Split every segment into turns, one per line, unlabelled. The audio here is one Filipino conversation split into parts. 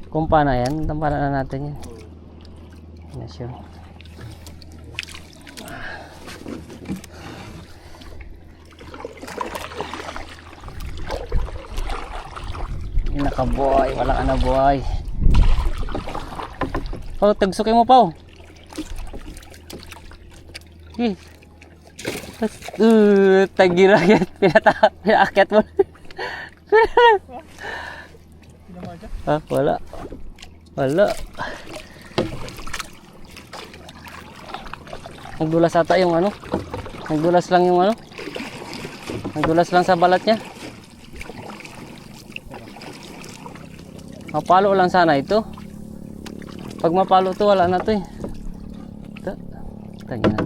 Kumpa na yan. Tamparan na natin yan. Yan na siya. Yan na ka boy. Wala ka na boy. Oh, tagsukin mo pa oh. Okay. Tagira yan. Pinaakyat mo. Ah, wala. Wala. Nagdulas ata yung ano. Nagdulas lang yung ano. Nagdulas lang sa balat niya. Mapalo lang sana ito. Pag mapalo to wala na to eh. Ito. Tangin na.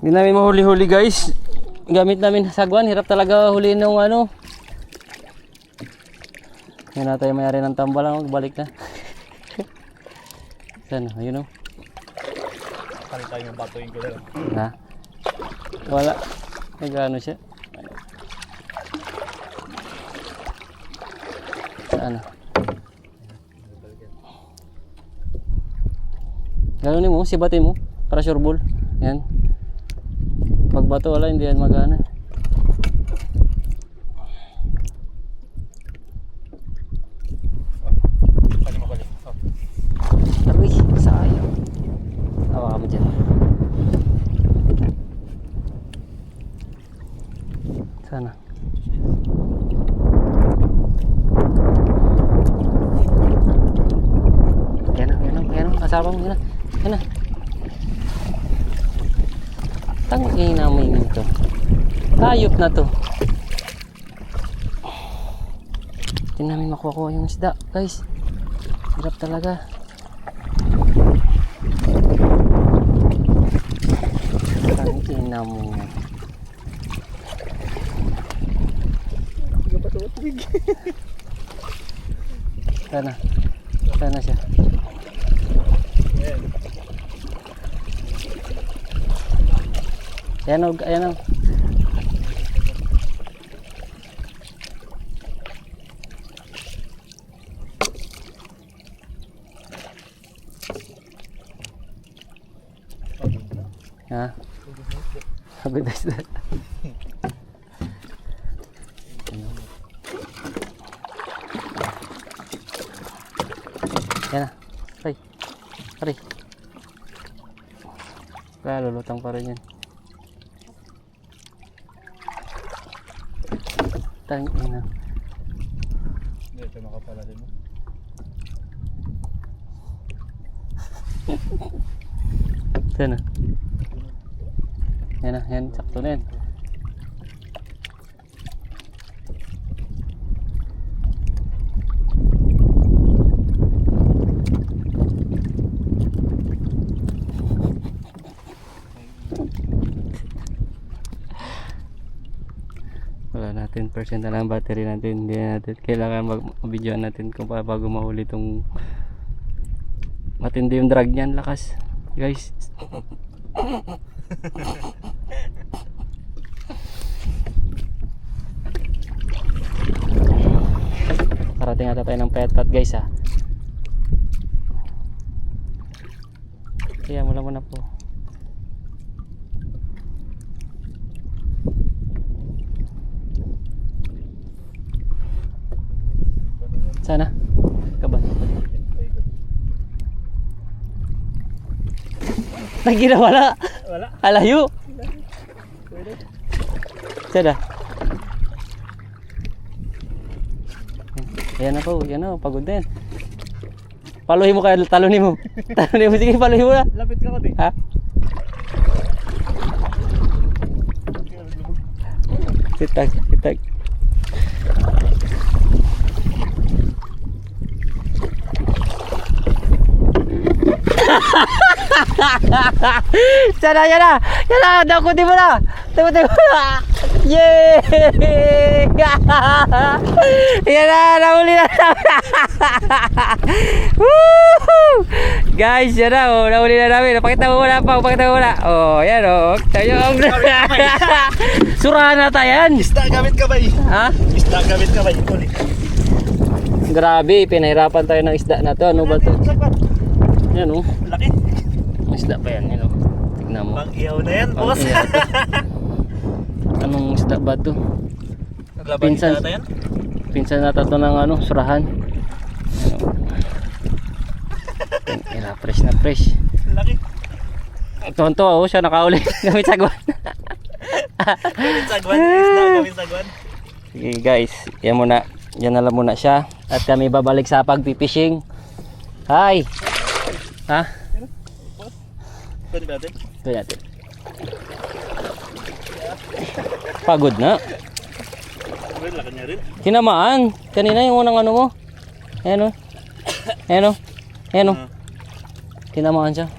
Hindi namin mahuli-huli guys. Gamit namin sagwan. Hirap talaga huliin ng ano. Yan na tayo mayari ng tambalang. Balik na. Sana, ayun o.
Kali tayo ng bato yung gula.
Na. Wala. Nag-ano siya. Saan? Gano'n mo, sibatin mo para sure ball. Yan. Pag bato wala, hindi yan magana. Taruy, sayang. Hawa ka mo dyan. Sana. Yan o, kasama mo, yan na. Tangin namin ito. Hayop na to. Hindi namin makuha yung isda, guys. Hirap talaga. Tangin na mo. Sana siya. Ayan o, ayan o. Ha? Pagod na sila. Yan na. Aray. Aray. Kaya lulutang pa rin yan. Tangin na.
Hindi, ito makapala din mo.
Yan na. Yan na, yan. Sakto na yan. Wala natin, percent na lang battery natin. Hindi natin kailangan mag-videoan natin kung bago mahuli itong matindi yung drag niyan. Lakas guys. Parating ata tayo ng petpat guys ha. Kaya mula muna po. Sana kaban. Nagina wala.
Wala.
Alayo. Sada. Ayan na po, yan na, pagod din. Paluhin mo kaya, talunin mo. Talunin mo, sige, paluhin mo na.
Lapit ka ko din.
Ha? Sitag, sitag. Sana, yan na. Yan na, dakutin mo na. Dakutin mo na. Yay! Yan na, nahuli na. Guys, yan na, oh, nahuli na namin. Pakita mo muna pa, pakita mo muna. Oh, yan oh. Tayo. Surahan na tayo yan.
Isda gamit kamay.
Ha?
Isda gamit kamay. Uli.
Grabe, pinahirapan tayo ng isda na to. Ano ba to? Yan oh.
Laki.
May isda pa yan, yun oh. Tignan mo.
Pang ihaw na yan,
Pang
boss.
ihaw to. Anong isda ba to?
Naglaban
Pinsan.
kita yan?
Pinsan na to ng ano, surahan. Fresh na fresh.
Laki.
Tonto oh, siya nakauli. Gamit sagwan.
Gamit sagwan. Isda gamit sagwan.
Sige guys, yan muna. Yan na lang muna siya. At kami babalik sa pagpipishing. Hi! Ha?
Pwede ba natin?
Ito natin. Pagod na.
Pwede, laki niya rin.
Tinamaan. Kanina yung unang ano mo. Ayan o. Ayan o. Ayan o. Tinamaan siya.